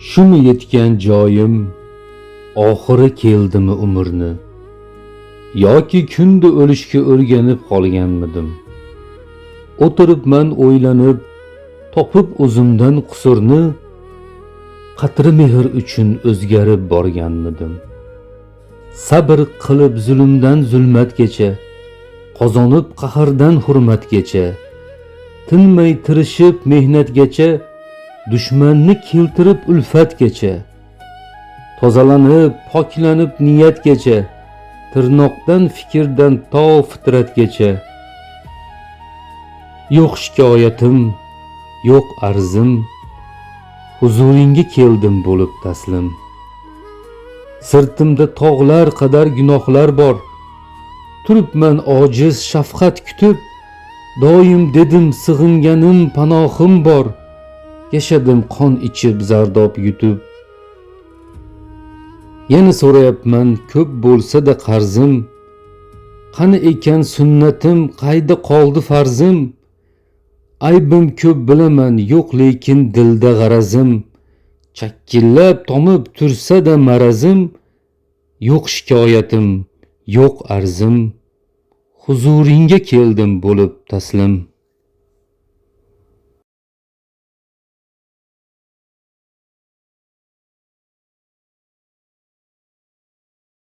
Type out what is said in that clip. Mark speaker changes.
Speaker 1: Shumi yetgan joyim, oxiri keldimi umrni? Yoki kunda o'lishga o'rganib qolganmidim? O'tiribman o'ylanib, topib o'zimdan qusurni, qatri mehr uchun o'zgarib borganmidim? Sabr qilib zulmdan zulmatgacha, qozonib qahrdan hurmatgacha, tinmay tirishib mehnatgacha, dushmanni keltirib ulfatgacha, tozalanib, poklanib niyatgacha, tirnoqdan fikrdan to fitratgacha. Yo'q shikoyatim, yo'q arzim, huzuringga keldim bo'lib taslim. Sirtimda tog'lar qadar gunohlar bor, turibman ojiz shafqat kutib, doim dedim sig'inganim panohim bor, yashadim qon ichib zardob yutib. Yana so'rayapman ko'p bo'lsa-da qarzim, qani ekan sunnatim, qayda qoldi farzim? Aybim ko'p bilaman, yo'q lekin dilda g'arazim, chakkillab tomib tursa-da marazim. Yo'q shikoyatim, yo'q arzim, huzuringga keldim bo'lib taslim.